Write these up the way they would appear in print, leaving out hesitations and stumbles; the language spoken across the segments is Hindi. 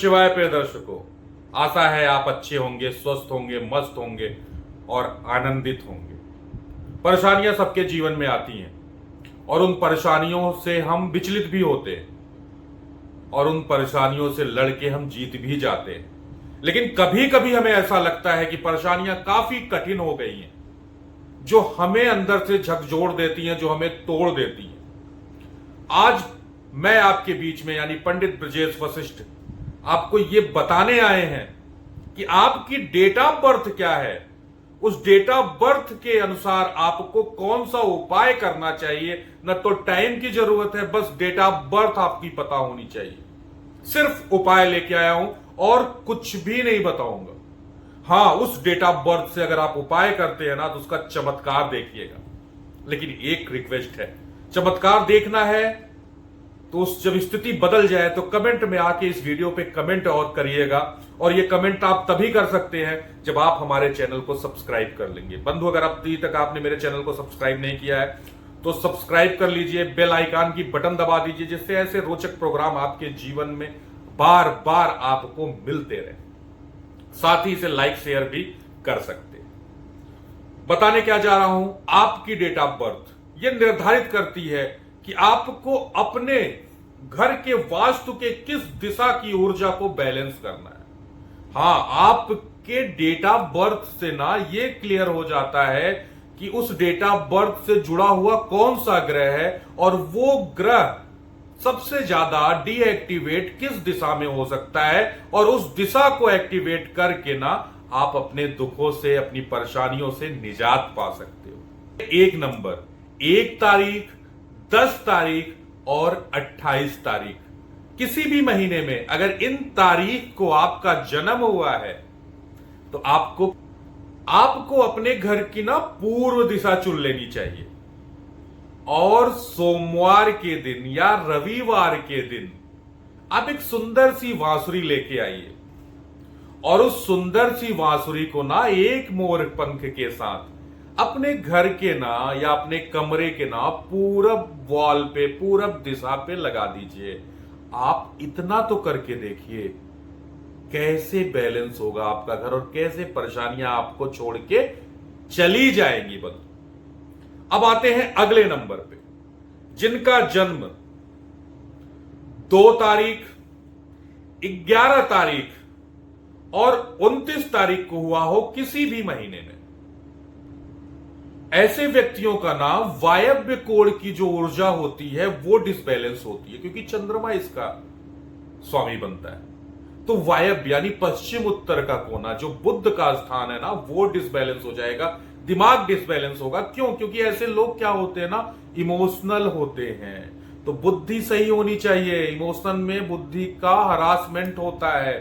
शिवाय प्रिय दर्शकों, आशा है आप अच्छे होंगे, स्वस्थ होंगे, मस्त होंगे और आनंदित होंगे। परेशानियां सबके जीवन में आती हैं और उन परेशानियों से हम विचलित भी होते हैं और उन परेशानियों से लड़के हम जीत भी जाते हैं। लेकिन कभी कभी हमें ऐसा लगता है कि परेशानियां काफी कठिन हो गई हैं, जो हमें अंदर से झकझोर देती हैं, जो हमें तोड़ देती हैं। आज मैं आपके बीच में यानी पंडित ब्रजेश वशिष्ठ आपको ये बताने आए हैं कि आपकी डेट ऑफ बर्थ क्या है, उस डेट ऑफ बर्थ के अनुसार आपको कौन सा उपाय करना चाहिए। न तो टाइम की जरूरत है, बस डेट ऑफ बर्थ आपकी पता होनी चाहिए। सिर्फ उपाय लेके आया हूं और कुछ भी नहीं बताऊंगा। हां, उस डेट ऑफ बर्थ से अगर आप उपाय करते हैं ना तो उसका चमत्कार देखिएगा। लेकिन एक रिक्वेस्ट है, चमत्कार देखना है तो जब स्थिति बदल जाए तो कमेंट में आके इस वीडियो पे कमेंट और करिएगा। और ये कमेंट आप तभी कर सकते हैं जब आप हमारे चैनल को सब्सक्राइब कर लेंगे। बंधु, अगर अभी तक आपने मेरे चैनल को सब्सक्राइब नहीं किया है तो सब्सक्राइब कर लीजिए, बेल आइकन की बटन दबा दीजिए, जिससे ऐसे रोचक प्रोग्राम आपके जीवन में बार बार आपको मिलते रहे। साथ ही इसे लाइक शेयर भी कर सकते हैं। बताने क्या जा रहा हूं, आपकी डेट ऑफ बर्थ यह निर्धारित करती है कि आपको अपने घर के वास्तु के किस दिशा की ऊर्जा को बैलेंस करना है। हां, आपके डेट ऑफ बर्थ से ना ये क्लियर हो जाता है कि उस डेट ऑफ बर्थ से जुड़ा हुआ कौन सा ग्रह है और वो ग्रह सबसे ज्यादा डीएक्टिवेट किस दिशा में हो सकता है, और उस दिशा को एक्टिवेट करके ना आप अपने दुखों से, अपनी परेशानियों से निजात पा सकते हो। एक नंबर, 1 तारीख, 10 तारीख और 28 तारीख, किसी भी महीने में अगर इन तारीख को आपका जन्म हुआ है तो आपको अपने घर की ना पूर्व दिशा चुन लेनी चाहिए और सोमवार के दिन या रविवार के दिन आप एक सुंदर सी बांसुरी लेके आइए और उस सुंदर सी बांसुरी को ना एक मोर पंख के साथ अपने घर के ना या अपने कमरे के ना पूरब वॉल पे, पूरब दिशा पे लगा दीजिए। आप इतना तो करके देखिए कैसे बैलेंस होगा आपका घर और कैसे परेशानियां आपको छोड़ के चली जाएंगी। बंधु, अब आते हैं अगले नंबर पे, जिनका जन्म 2 तारीख, 11 तारीख और 29 तारीख को हुआ हो किसी भी महीने में। ऐसे व्यक्तियों का नाम वायव्य कोण की जो ऊर्जा होती है वो डिसबैलेंस होती है, क्योंकि चंद्रमा इसका स्वामी बनता है। तो वायव्य यानी पश्चिम उत्तर का कोना जो बुध का स्थान है ना, वो डिसबैलेंस हो जाएगा, दिमाग डिसबैलेंस होगा। क्यों? क्योंकि ऐसे लोग क्या होते हैं ना, इमोशनल होते हैं। तो बुद्धि सही होनी चाहिए, इमोशन में बुद्धि का हरासमेंट होता है।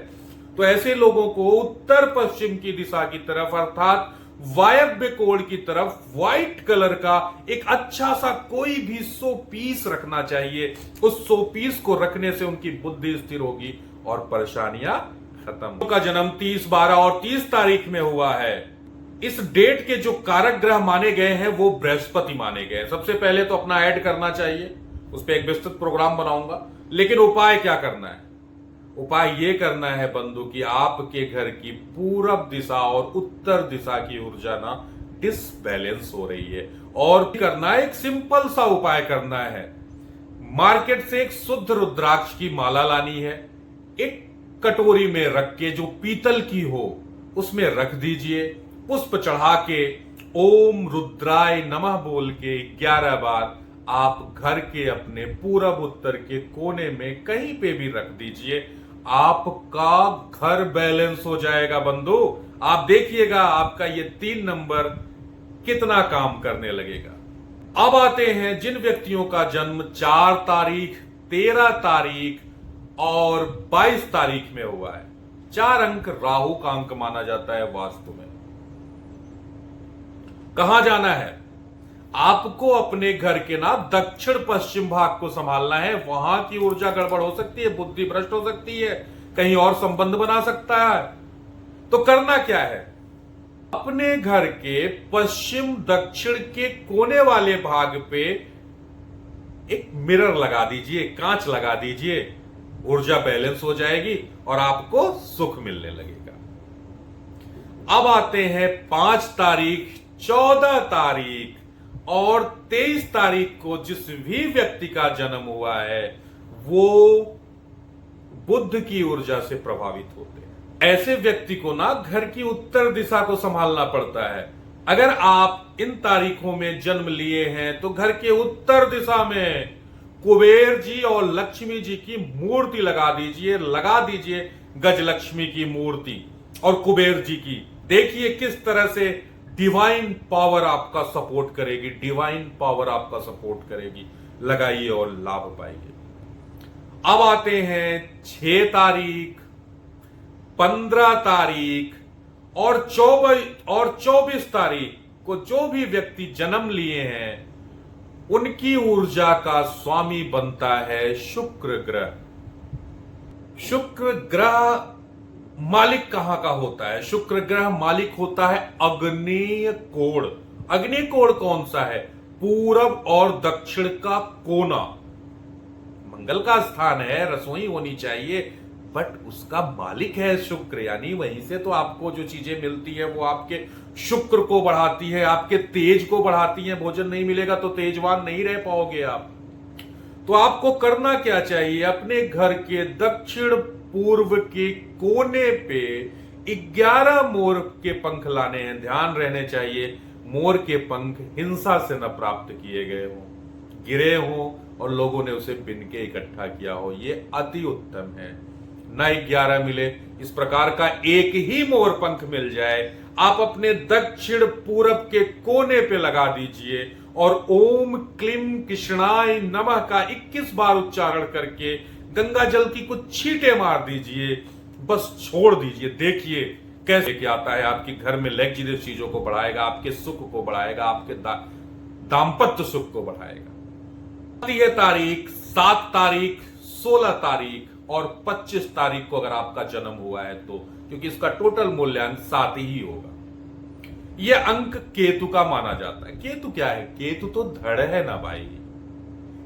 तो ऐसे लोगों को उत्तर पश्चिम की दिशा की तरफ अर्थात वायव्य कोण की तरफ व्हाइट कलर का एक अच्छा सा कोई भी शो पीस रखना चाहिए। उस शो पीस को रखने से उनकी बुद्धि स्थिर होगी और परेशानियां खत्म। का जन्म 30, 12 और 30 तारीख में हुआ है। इस डेट के जो कारक ग्रह माने गए हैं वो बृहस्पति माने गए हैं। सबसे पहले तो अपना ऐड करना चाहिए, उस पर एक विस्तृत प्रोग्राम बनाऊंगा। लेकिन उपाय क्या करना है? उपाय ये करना है बंधु कि आपके घर की पूरब दिशा और उत्तर दिशा की ऊर्जा ना डिसबैलेंस हो रही है, और करना है, एक सिंपल सा उपाय करना है। मार्केट से एक शुद्ध रुद्राक्ष की माला लानी है, एक कटोरी में रख के जो पीतल की हो उसमें रख दीजिए, पुष्प चढ़ा के ओम रुद्राय नमः बोल के 11 बार आप घर के अपने पूरब उत्तर के कोने में कहीं पे भी रख दीजिए। आपका घर बैलेंस हो जाएगा बंधु। आप देखिएगा आपका ये 3 नंबर कितना काम करने लगेगा। अब आते हैं जिन व्यक्तियों का जन्म 4 तारीख, 13 तारीख और 22 तारीख में हुआ है। 4 अंक राहु का अंक माना जाता है वास्तु में। कहां जाना है? आपको अपने घर के ना दक्षिण पश्चिम भाग को संभालना है। वहां की ऊर्जा गड़बड़ हो सकती है, बुद्धि भ्रष्ट हो सकती है, कहीं और संबंध बना सकता है। तो करना क्या है? अपने घर के पश्चिम दक्षिण के कोने वाले भाग पे एक मिरर लगा दीजिए, कांच लगा दीजिए। ऊर्जा बैलेंस हो जाएगी और आपको सुख मिलने लगेगा। अब आते हैं 5 तारीख, 14 तारीख और 23 तारीख को जिस भी व्यक्ति का जन्म हुआ है वो बुध की ऊर्जा से प्रभावित होते हैं। ऐसे व्यक्ति को ना घर की उत्तर दिशा को संभालना पड़ता है। अगर आप इन तारीखों में जन्म लिए हैं तो घर के उत्तर दिशा में कुबेर जी और लक्ष्मी जी की मूर्ति लगा दीजिए गजलक्ष्मी की मूर्ति और कुबेर जी की। देखिए किस तरह से डिवाइन पावर आपका सपोर्ट करेगी, डिवाइन पावर आपका सपोर्ट करेगी। लगाइए और लाभ पाइए। अब आते हैं 6 तारीख, 15 तारीख और 24 तारीख को जो भी व्यक्ति जन्म लिए हैं उनकी ऊर्जा का स्वामी बनता है शुक्र ग्रह। शुक्र ग्रह मालिक कहां का होता है? शुक्र ग्रह मालिक होता है अग्नेय कोण। अग्नेय कोण कौन सा है? पूरब और दक्षिण का कोना। मंगल का स्थान है, रसोई होनी चाहिए, बट उसका मालिक है शुक्र। यानी वहीं से तो आपको जो चीजें मिलती है वो आपके शुक्र को बढ़ाती है, आपके तेज को बढ़ाती है। भोजन नहीं मिलेगा तो तेजवान नहीं रह पाओगे आप। तो आपको करना क्या चाहिए? अपने घर के दक्षिण पूर्व के कोने पे 11 मोर के पंख लाने हैं। ध्यान रहने चाहिए मोर के पंख हिंसा से न प्राप्त किए गए हों, गिरे हों और लोगों ने उसे बिन के इकट्ठा किया हो। ये अति उत्तम है। न 11 मिले, इस प्रकार का एक ही मोर पंख मिल जाए, आप अपने दक्षिण पूरब के कोने पे लगा दीजिए और ओम क्लीम कृष्णाय नमः का 21 बार उच्चारण करके गंगा जल की कुछ छींटे मार दीजिए, बस छोड़ दीजिए। देखिए कैसे क्या आता है। आपके घर में लग्जरियस चीजों को बढ़ाएगा, आपके सुख को बढ़ाएगा, आपके दाम्पत्य सुख को बढ़ाएगा। यह तारीख 7 तारीख, 16 तारीख और 25 तारीख को अगर आपका जन्म हुआ है तो, क्योंकि इसका टोटल मूल्यांक 7 ही होगा। यह अंक केतु का माना जाता है। केतु क्या है? केतु तो धड़ है ना भाई।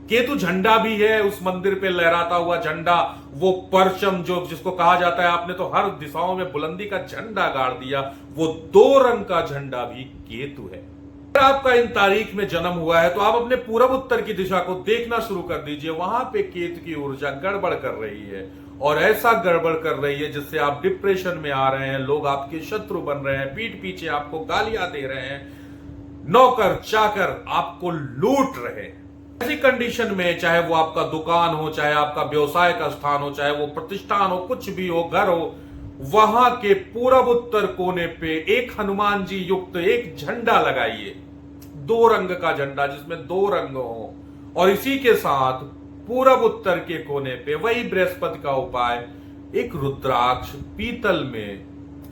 केतु झंडा भी है, उस मंदिर पे लहराता हुआ झंडा, वो परचम जो जिसको कहा जाता है, आपने तो हर दिशाओं में बुलंदी का झंडा गाड़ दिया, वो 2 रंग का झंडा भी केतु है। अगर आपका इन तारीख में जन्म हुआ है तो आप अपने पूरब उत्तर की दिशा को देखना शुरू कर दीजिए। वहां पे केतु की ऊर्जा गड़बड़ कर रही है और ऐसा गड़बड़ कर रही है जिससे आप डिप्रेशन में आ रहे हैं, लोग आपके शत्रु बन रहे हैं, पीठ पीछे आपको गालियां दे रहे हैं, नौकर चाकर आपको लूट रहे हैं। ऐसी कंडीशन में चाहे वो आपका दुकान हो, चाहे आपका व्यवसाय का स्थान हो, चाहे वो प्रतिष्ठान हो, कुछ भी हो, घर हो, वहां के पूरब उत्तर कोने पे एक हनुमान जी युक्त एक झंडा लगाइए, 2 रंग का झंडा जिसमें 2 रंग हो। और इसी के साथ पूरब उत्तर के कोने पे वही बृहस्पति का उपाय, एक रुद्राक्ष पीतल में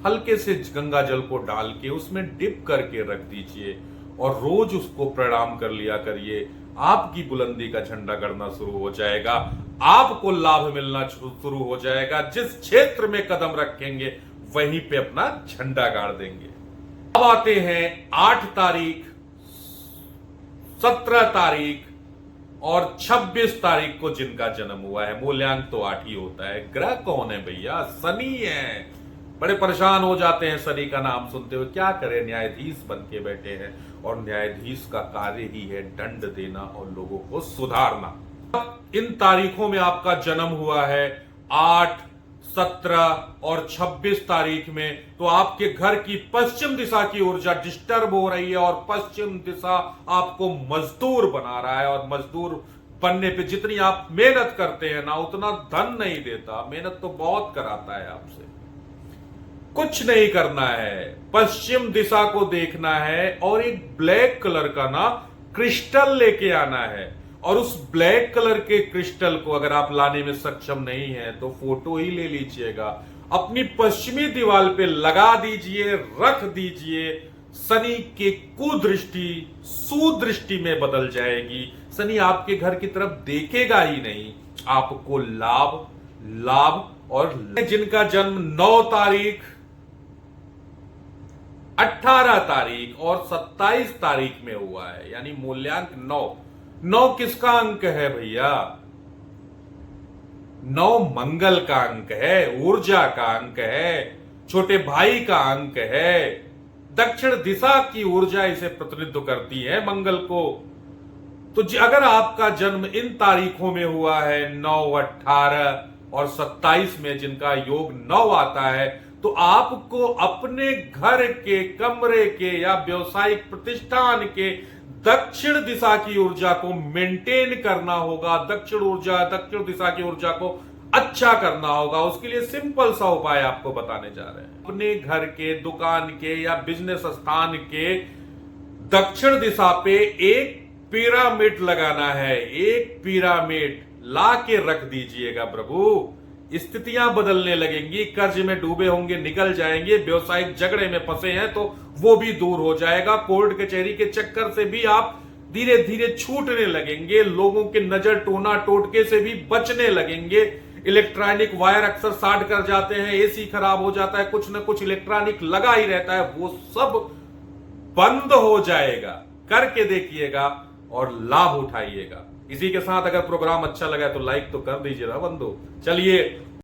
हल्के से गंगा जल को डाल के उसमें डिप करके रख दीजिए और रोज उसको प्रणाम कर लिया करिए। आपकी बुलंदी का झंडा गड़ना शुरू हो जाएगा, आपको लाभ मिलना शुरू हो जाएगा। जिस क्षेत्र में कदम रखेंगे वहीं पे अपना झंडा गाड़ देंगे। अब आते हैं 8 तारीख, 17 तारीख और 26 तारीख को जिनका जन्म हुआ है। मूल्यांक तो 8 ही होता है। ग्रह कौन है भैया? शनि है। बड़े परेशान हो जाते हैं शनि का नाम सुनते हुए। क्या करें, न्यायाधीश बन के बैठे हैं और न्यायाधीश का कार्य ही है दंड देना और लोगों को सुधारना। इन तारीखों में आपका जन्म हुआ है 8, 17 और 26 तारीख में, तो आपके घर की पश्चिम दिशा की ऊर्जा डिस्टर्ब हो रही है और पश्चिम दिशा आपको मजदूर बना रहा है। और मजदूर बनने पे जितनी आप मेहनत करते हैं ना उतना धन नहीं देता। मेहनत तो बहुत कराता है आपसे। कुछ नहीं करना है, पश्चिम दिशा को देखना है और एक ब्लैक कलर का ना क्रिस्टल लेके आना है। और उस ब्लैक कलर के क्रिस्टल को अगर आप लाने में सक्षम नहीं है तो फोटो ही ले लीजिएगा, अपनी पश्चिमी दीवार पे लगा दीजिए, रख दीजिए। शनि के कुदृष्टि सुदृष्टि में बदल जाएगी। शनि आपके घर की तरफ देखेगा ही नहीं, आपको लाभ लाभ और जिनका जन्म 9 तारीख, 18 तारीख और 27 तारीख में हुआ है, यानी मूल्यांक 9 किसका अंक है भैया? 9 मंगल का अंक है, ऊर्जा का अंक है, छोटे भाई का अंक है, दक्षिण दिशा की ऊर्जा इसे प्रतिनिधित्व करती है मंगल को। तो अगर आपका जन्म इन तारीखों में हुआ है 9, 18 और 27 में, जिनका योग 9 आता है, तो आपको अपने घर के, कमरे के या व्यवसायिक प्रतिष्ठान के दक्षिण दिशा की ऊर्जा को मेंटेन करना होगा। दक्षिण दिशा की ऊर्जा को अच्छा करना होगा। उसके लिए सिंपल सा उपाय आपको बताने जा रहे हैं। अपने घर के, दुकान के या बिजनेस स्थान के दक्षिण दिशा पे एक पिरामिड लगाना है। एक पिरामिड ला के रख दीजिएगा प्रभु। स्थितियां बदलने लगेंगी, कर्ज में डूबे होंगे निकल जाएंगे, व्यवसायिक झगड़े में फंसे हैं तो वो भी दूर हो जाएगा, कोर्ट कचहरी के चक्कर से भी आप धीरे धीरे छूटने लगेंगे, लोगों के नजर टोना टोटके से भी बचने लगेंगे। इलेक्ट्रॉनिक वायर अक्सर साट कर जाते हैं, एसी खराब हो जाता है, कुछ ना कुछ इलेक्ट्रॉनिक लगा ही रहता है, वो सब बंद हो जाएगा। करके देखिएगा और लाभ उठाइएगा। इसी के साथ अगर प्रोग्राम अच्छा लगा तो लाइक तो कर दीजिए ना बंधु। चलिए